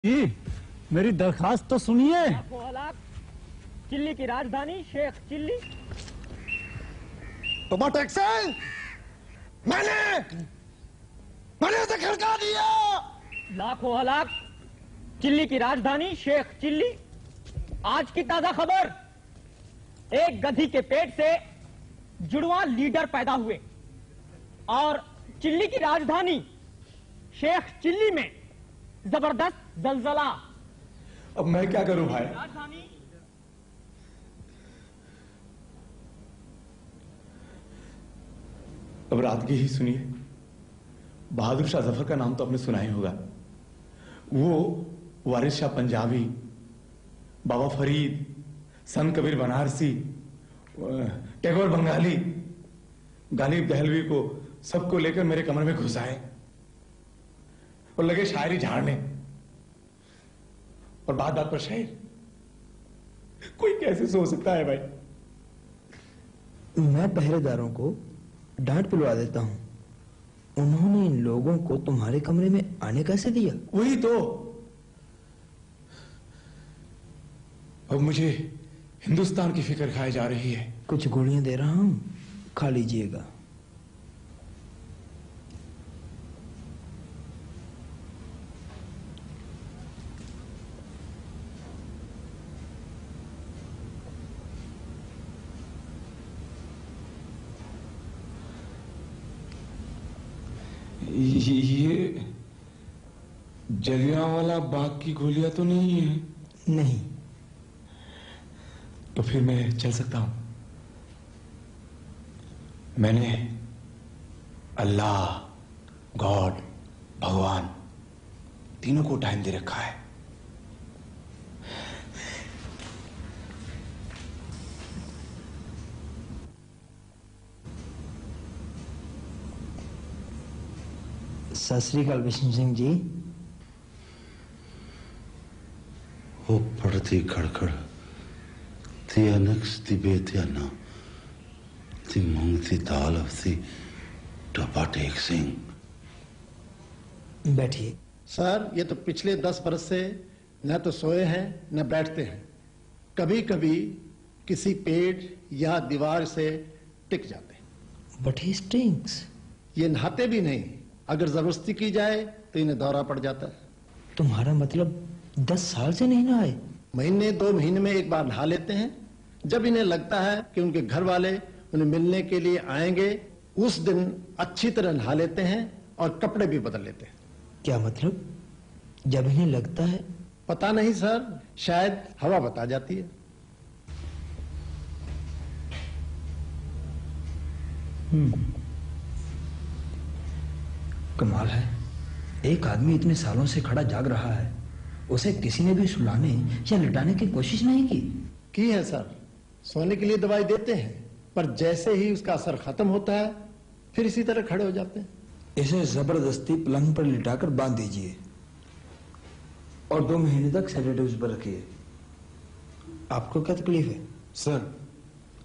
मेरी दरखास्त तो सुनिए। चिल्ली की राजधानी शेख चिल्ली। टमाटर एक्सेल मैंने उसे खड़का दिया। लाखों हलाक। चिल्ली की राजधानी शेख चिल्ली। आज की ताजा खबर, एक गधी के पेट से जुड़वा लीडर पैदा हुए और चिल्ली की राजधानी शेख चिल्ली में जबरदस्त जलजला। अब मैं क्या करूं भाई? अब रात की ही सुनिए। बहादुर शाह जफर का नाम तो आपने सुना ही होगा। वो वारिस शाह पंजाबी, बाबा फरीद, संत कबीर बनारसी, टैगोर बंगाली, गालिब दहलवी को सबको लेकर मेरे कमरे में घुस आए और लगे शायरी झाड़ने। और बात बात पर शायर। कोई कैसे सो सकता है भाई? मैं पहरेदारों को डांट पिलवा देता हूं। उन्होंने इन लोगों को तुम्हारे कमरे में आने कैसे दिया? वही तो। अब मुझे हिंदुस्तान की फिक्र खाई जा रही है। कुछ गोलियां दे रहा हूं, खा लीजिएगा। ये जलियांवाला बाग की गोलियां तो नहीं है? नहीं। तो फिर मैं चल सकता हूं? मैंने अल्लाह, गॉड, भगवान तीनों को टाइम दे रखा है। सत श्री अकाल विष्णु सिंह जी। वो पड़ती खड़खड़ थी अनक्स दी बेतियाना थी मंगती दाल अफसी टपाटेक सिंह। बैठिए। सर, ये तो पिछले 10 बरस से न तो सोए हैं न बैठते हैं। कभी कभी किसी पेड़ या दीवार से टिक जाते हैं। But he stinks. ये नहाते भी नहीं। अगर जबरदस्ती की जाए तो इन्हें दौरा पड़ जाता है। तुम्हारा मतलब 10 साल से नहीं नहाए? महीने 2 महीने में एक बार नहा लेते हैं। जब इन्हें लगता है कि उनके घर वाले उन्हें मिलने के लिए आएंगे, उस दिन अच्छी तरह नहा लेते हैं और कपड़े भी बदल लेते हैं। क्या मतलब? जब इन्हें लगता है? पता नहीं सर, शायद हवा बता जाती है। कमाल है, एक आदमी इतने सालों से खड़ा जाग रहा है, उसे किसी ने भी सुलाने या लिटाने की कोशिश नहीं की है सर। सोने के लिए दवाई देते हैं, पर जैसे ही उसका असर खत्म होता है फिर इसी तरह खड़े हो जाते हैं। इसे जबरदस्ती पलंग पर लिटाकर बांध दीजिए और 2 महीने तक सेडेटिव्स पर रखिए। आपको क्या तकलीफ है? सर,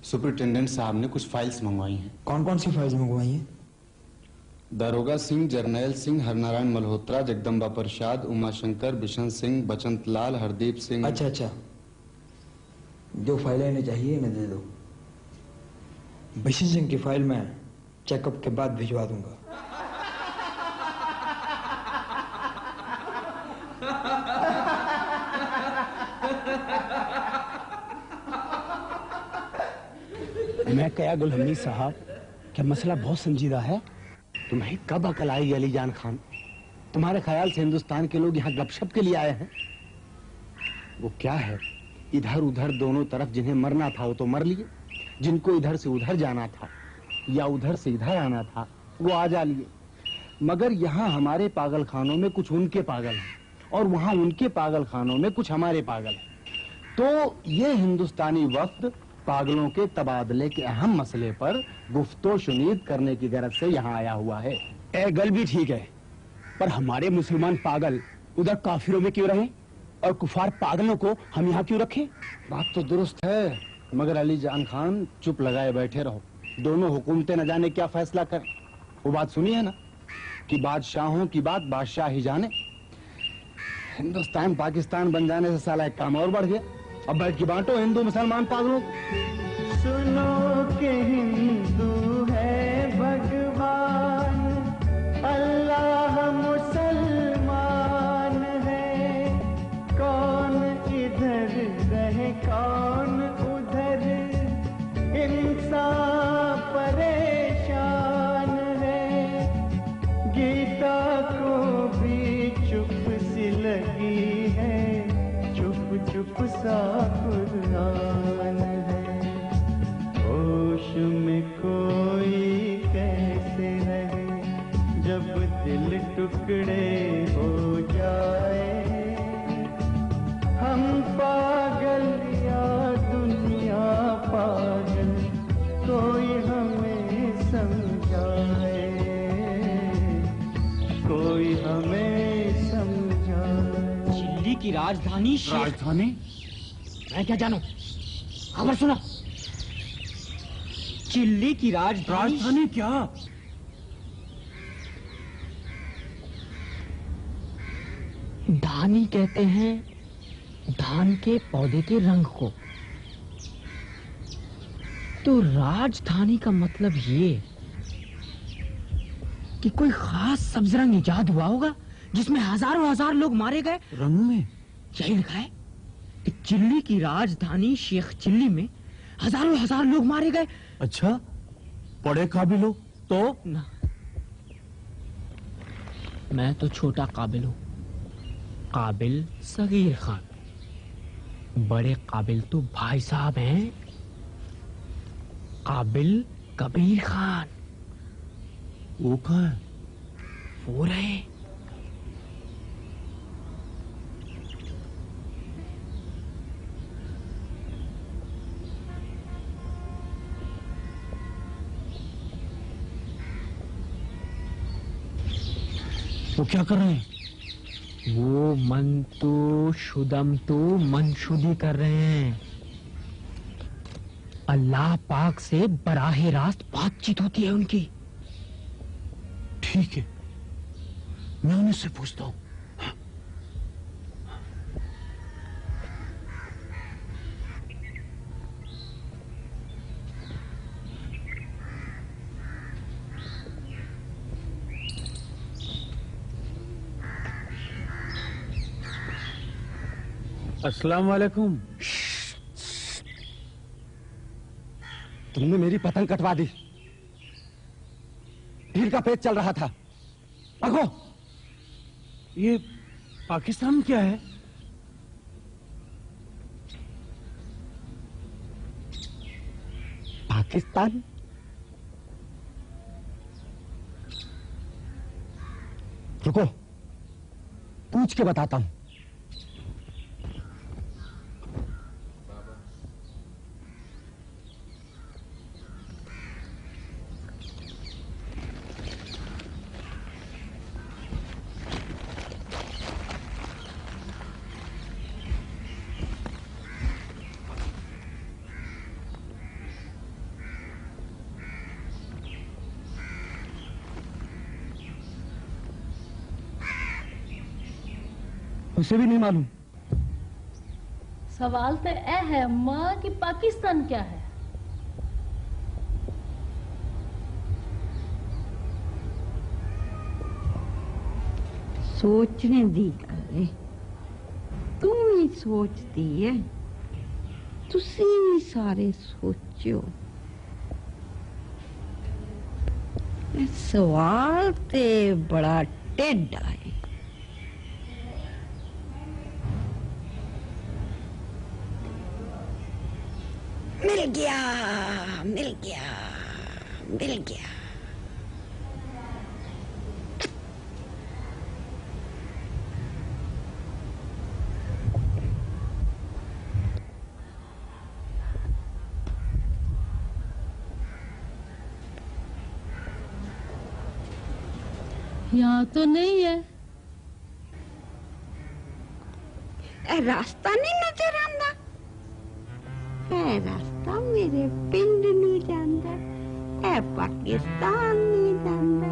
सुपरिटेंडेंट साहब ने कुछ फाइल्स मंगवाई हैं। कौन कौन सी फाइल्स मंगवाई हैं? दारोगा सिंह, जर्नैल सिंह, हरनारायण मल्होत्रा, जगदम्बा प्रसाद, उमाशंकर, बिशन सिंह, बचंत लाल, हरदीप सिंह। अच्छा, जो फाइलें इन्हें चाहिए इन्हें दे दो। बिशन सिंह की फाइल मैं चेकअप के बाद भिजवा दूंगा। मैं कया गुल हमीद साहब, क्या मसला बहुत संजीदा है? तुम्हें कब अकल आई अली जान खान? तुम्हारे ख्याल से हिंदुस्तान के लोग यहाँ गपशप के लिए आए हैं? वो क्या है, इधर उधर दोनों तरफ जिन्हें मरना था वो तो मर लिए, जिनको इधर से उधर जाना था या उधर से इधर आना था वो आ जा लिए। मगर यहाँ हमारे पागल खानों में कुछ उनके पागल हैं और वहाँ उनके पागल खानों में कुछ हमारे पागल हैं। तो ये हिंदुस्तानी वफ्द पागलों के तबादले के अहम मसले पर गुफ्तो शुनीद करने की गरज से यहाँ आया हुआ है। ए गल भी ठीक है, पर हमारे मुसलमान पागल उधर काफिरों में क्यों रहें और कुफार पागलों को हम यहाँ क्यों रखें? बात तो दुरुस्त है, मगर अली जान खान चुप लगाए बैठे रहो। दोनों हुकूमतें न जाने क्या फैसला कर। वो बात सुनी है ना कि बादशाहों की बात बादशाह ही जाने। हिंदुस्तान पाकिस्तान बन जाने से साला एक काम और बढ़ गया। अब बैठ के बांटो हिंदू मुसलमान पागलों। सुनो के हिंदू है भगवान, अल्लाह मुसलमान है। कौन इधर रहे कौन उधर, इंसान परेशान है। गीता को भी चुप सी लगी है, चुप चुप सा कुरान है। होश में कोई कैसे रहे जब दिल टुकड़े हो जाए। हम पागल या दुनिया पागल, कोई हमें समझाए, कोई हमें समझाए। चिल्ली की राजधानी राजधानी? मैं क्या जानूं, खबर सुनो। चिल्ली की राजधानी क्या? धानी कहते हैं धान के पौधे के रंग को। तो राजधानी का मतलब ये कि कोई खास सब्ज रंग इजाद हुआ होगा जिसमें हजारों हजार लोग मारे गए। रंग में यही लिखा है कि चिल्ली की राजधानी शेख चिल्ली में हजारों हजार लोग मारे गए। अच्छा, बड़े काबिल हो तो? ना, मैं तो छोटा काबिल हूं, काबिल सगीर खान। बड़े काबिल तो भाई साहब हैं, काबिल कबीर खान। वो कहाँ है? वो रहे। वो क्या कर रहे हैं? वो मन तो शुदम तो मनशुदी कर रहे हैं। अल्लाह पाक से बराहे रास्त बातचीत होती है उनकी। ठीक है, मैं उन्हीं से पूछता हूँ। अस्सलाम वालेकुम। तुमने मेरी पतंग कटवा दी। ढील का पेच चल रहा था। भागो। ये पाकिस्तान क्या है? पाकिस्तान? रुको, पूछ के बताता हूं। उसे भी नहीं मालूम। सवाल तो यह है अम्मा कि पाकिस्तान क्या है। सोचने दी गल, तू ही सोचती है, तुसी भी सारे सोचो। सवाल ते बड़ा टेढ़ा है। मिल गया, मिल गया, मिल गया। यहाँ तो नहीं है। रास्ता नहीं नजर आंदा। रास्ता मेरे पिंड नूं जांदा, पाकिस्तान नहीं जांदा।